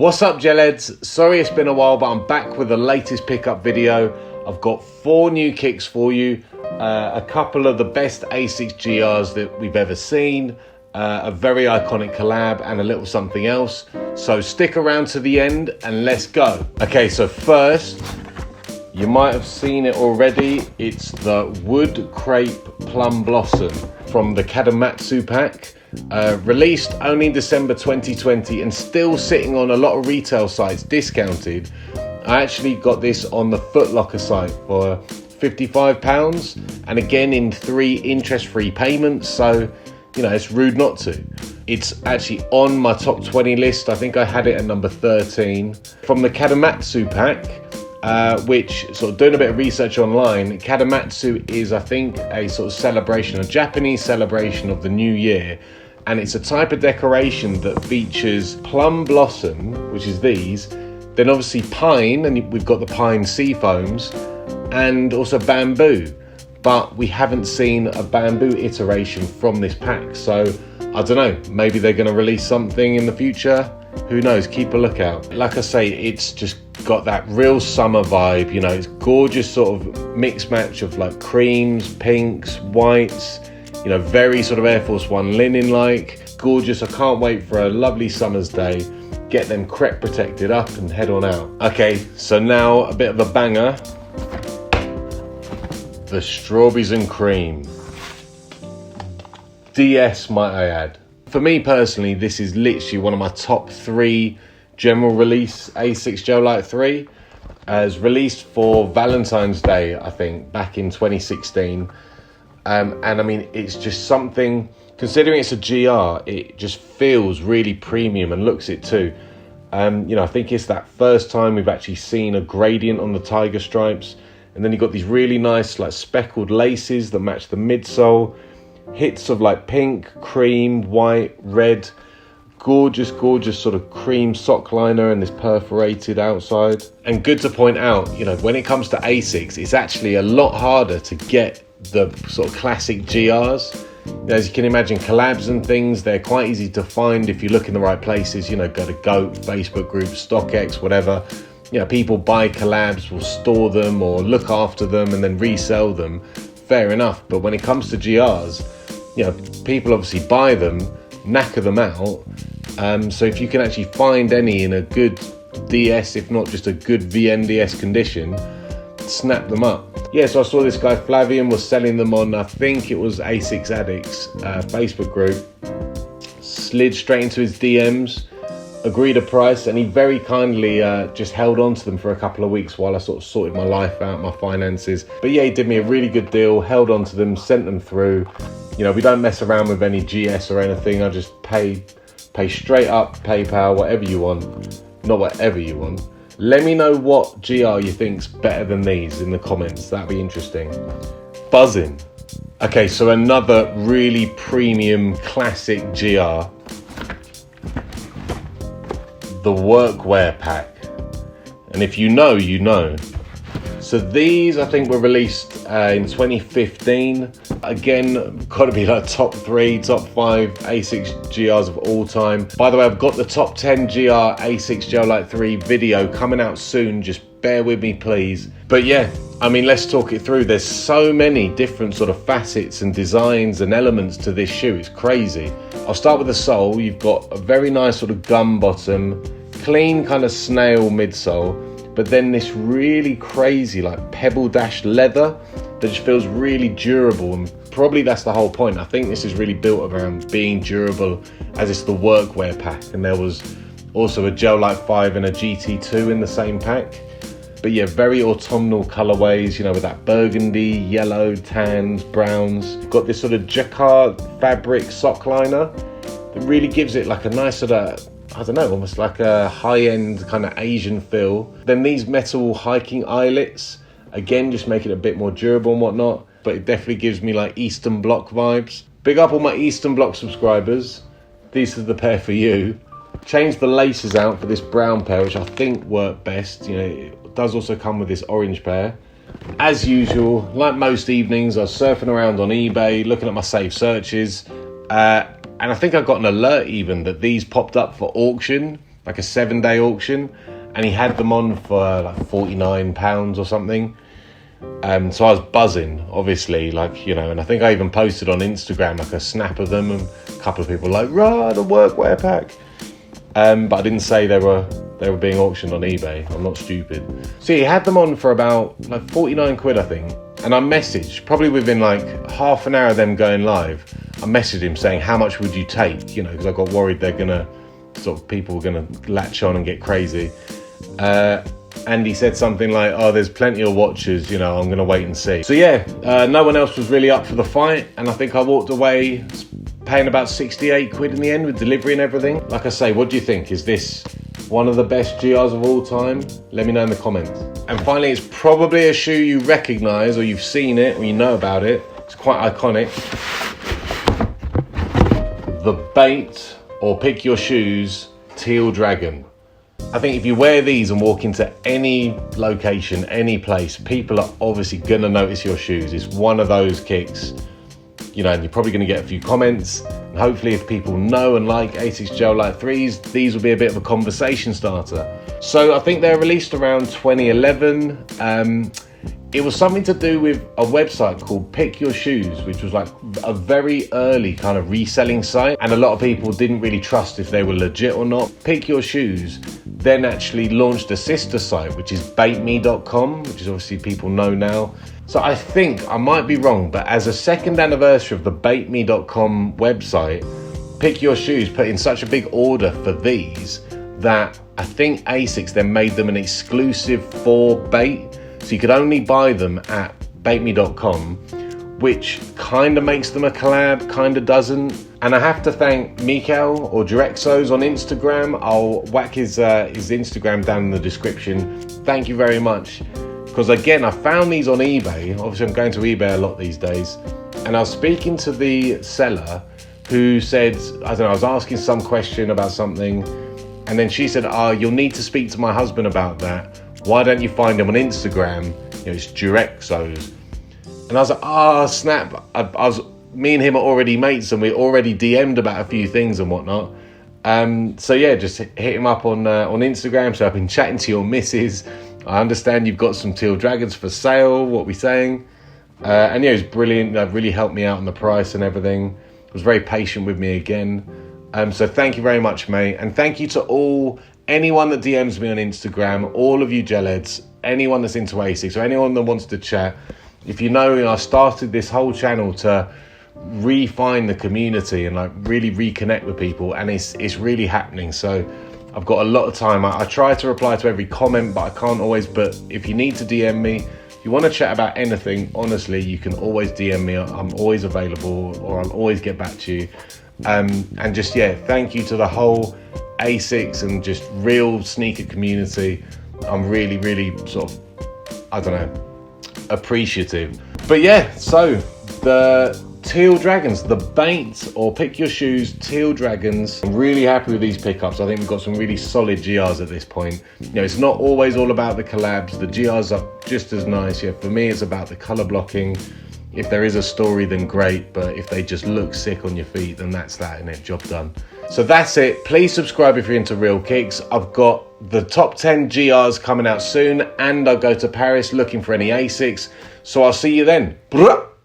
What's up, Gelheads? Sorry it's been a while, but I'm back with the latest pickup video. I've got 4 new kicks for you, a couple of the best Asics GRs that we've ever seen, a very iconic collab, and a little something else. So stick around to the end and let's go. Okay, so first, you might have seen it already. It's the Wood Crepe Plum Blossom from the Kadamatsu pack. Released only in December 2020 and still sitting on a lot of retail sites discounted. I actually got this on the Foot Locker site for £55 and again in 3 interest-free payments, so you know it's rude not to. It's actually on my top 20 list. I think I had it at number 13 from the Kadamatsu pack, which, sort of doing a bit of research online, Kadamatsu is, I think, a sort of celebration, a Japanese celebration of the new year. And it's a type of decoration that features plum blossom, which is these, then obviously pine, and we've got the pine sea foams, and also bamboo. But we haven't seen a bamboo iteration from this pack. So, I don't know, maybe they're going to release something in the future. Who knows? Keep a lookout. Like I say, it's just got that real summer vibe. You know, it's gorgeous sort of mixed match of like creams, pinks, whites. You know, very sort of Air Force One linen-like. Gorgeous. I can't wait for a lovely summer's day. Get them crepe protected up and head on out. Okay, so now a bit of a banger. The strawberries and cream. DS, might I add. For me personally, this is literally one of my top 3 general release Asics Gel Lyte 3. As released for Valentine's Day, I think, back in 2016. And I mean, it's just something, considering it's a GR, it just feels really premium and looks it too. You know, I think it's that first time we've actually seen a gradient on the tiger stripes. And then you've got these really nice like speckled laces that match the midsole. Hits of like pink, cream, white, red. Gorgeous, gorgeous sort of cream sock liner and this perforated outside. And good to point out, you know, when it comes to Asics, it's actually a lot harder to get the sort of classic GRs. As you can imagine, collabs and things, they're quite easy to find if you look in the right places. You know, go to GOAT, Facebook groups, StockX, whatever. You know, people buy collabs, will store them or look after them and then resell them. Fair enough. But when it comes to GRs, you know, people obviously buy them, knacker them out. So if you can actually find any in a good DS, if not just a good VNDS condition, snap them up. Yeah, so I saw this guy Flavian was selling them on, I think it was Asics Addicts Facebook group. Slid straight into his DMs, agreed a price, and he very kindly just held on to them for a couple of weeks while I sort of sorted my life out, my finances. But yeah, he did me a really good deal, held on to them, sent them through. You know, we don't mess around with any GS or anything. I just pay straight up, PayPal, whatever you want. Not whatever you want. Let me know what GR you think's better than these in the comments. That'd be interesting. Buzzing. Okay, so another really premium classic GR. The Workwear Pack. And if you know, you know. So these, I think, were released in 2015. Again, got to be like top 3, top 5 Asics GRs of all time. By the way, I've got the top 10 GR Asics Gel Lyte 3 video coming out soon. Just bear with me, please. But yeah, I mean, let's talk it through. There's so many different sort of facets and designs and elements to this shoe. It's crazy. I'll start with the sole. You've got a very nice sort of gum bottom, clean kind of snail midsole. But then this really crazy like pebble dash leather that just feels really durable, and probably that's the whole point. I think this is really built around being durable, as it's the Workwear Pack, and there was also a Gel Lyte 5 and a GT2 in the same pack. But yeah, very autumnal colorways, you know, with that burgundy, yellow, tans, browns. Got this sort of jacquard fabric sock liner that really gives it like a nice sort of, I don't know, almost like a high-end kind of Asian feel. Then these metal hiking eyelets, again, just make it a bit more durable and whatnot, but it definitely gives me like Eastern Bloc vibes. Big up all my Eastern Bloc subscribers. These are the pair for you. Changed the laces out for this brown pair, which I think work best. You know, it does also come with this orange pair. As usual, like most evenings, I was surfing around on eBay, looking at my saved searches, and I think I got an alert even that these popped up for auction like a 7-day auction, and he had them on for like £49 or something. So I was buzzing, obviously, like, you know, and I think I even posted on Instagram like a snap of them, and a couple of people were like, right, a Workwear Pack. But I didn't say they were being auctioned on eBay. I'm not stupid. So he had them on for about like 49 quid, I think. And I messaged, probably within like half an hour of them going live, I messaged him saying, how much would you take? You know, because I got worried people were gonna latch on and get crazy. And he said something like, oh, there's plenty of watches, you know, I'm gonna wait and see. So yeah, no one else was really up for the fight, and I think I walked away paying about 68 quid in the end with delivery and everything. Like I say, what do you think? Is this one of the best GRs of all time? Let me know in the comments. And finally, it's probably a shoe you recognise, or you've seen it, or you know about it. It's quite iconic. The Bait, or Pick Your Shoes, Teal Dragon. I think if you wear these and walk into any location, any place, people are obviously gonna notice your shoes. It's one of those kicks, you know, and you're probably gonna get a few comments. And hopefully if people know and like Asics Gel Lyte 3s, these will be a bit of a conversation starter. So I think they're released around 2011. It was something to do with a website called Pick Your Shoes, which was like a very early kind of reselling site. And a lot of people didn't really trust if they were legit or not. Pick Your Shoes then actually launched a sister site, which is baitme.com, which is obviously people know now. So I think, I might be wrong, but as a second anniversary of the baitme.com website, Pick Your Shoes put in such a big order for these that I think Asics then made them an exclusive for Bait. So you could only buy them at baitme.com, which kind of makes them a collab, kind of doesn't. And I have to thank Mikel, or Direxos on Instagram. I'll whack his Instagram down in the description. Thank you very much. Because again, I found these on eBay. Obviously, I'm going to eBay a lot these days. And I was speaking to the seller who said, I don't know, I was asking some question about something. And then she said, oh, you'll need to speak to my husband about that. Why don't you find him on Instagram? You know, it's Direxos. And I was like, oh, snap. Me and him are already mates, and we already DM'd about a few things and whatnot. So yeah, just hit him up on Instagram. So I've been chatting to your missus. I understand you've got some Teal Dragons for sale. What we saying? And yeah, it was brilliant. Really helped me out on the price and everything. Was very patient with me again. So thank you very much, mate. And thank you to anyone that DMs me on Instagram, all of you gelheads, anyone that's into Asics, or anyone that wants to chat. If you know, I started this whole channel to refine the community and like really reconnect with people, and it's really happening. So I've got a lot of time. I try to reply to every comment, but I can't always. But if you need to DM me, if you want to chat about anything, honestly, you can always DM me. I'm always available, or I'll always get back to you. And just, yeah, thank you to the whole Asics and just real sneaker community. I'm really, really sort of, I don't know, appreciative. But yeah, so the Teal Dragons, the Bait or Pick Your Shoes Teal Dragons. I'm really happy with these pickups. I think we've got some really solid GRs at this point. You know, it's not always all about the collabs. The GRs are just as nice. Yeah, for me, it's about the color blocking. If there is a story, then great. But if they just look sick on your feet, then that's that, innit? Job done. So that's it. Please subscribe if you're into real kicks. I've got the top 10 GRs coming out soon, and I'll go to Paris looking for any Asics. So I'll see you then.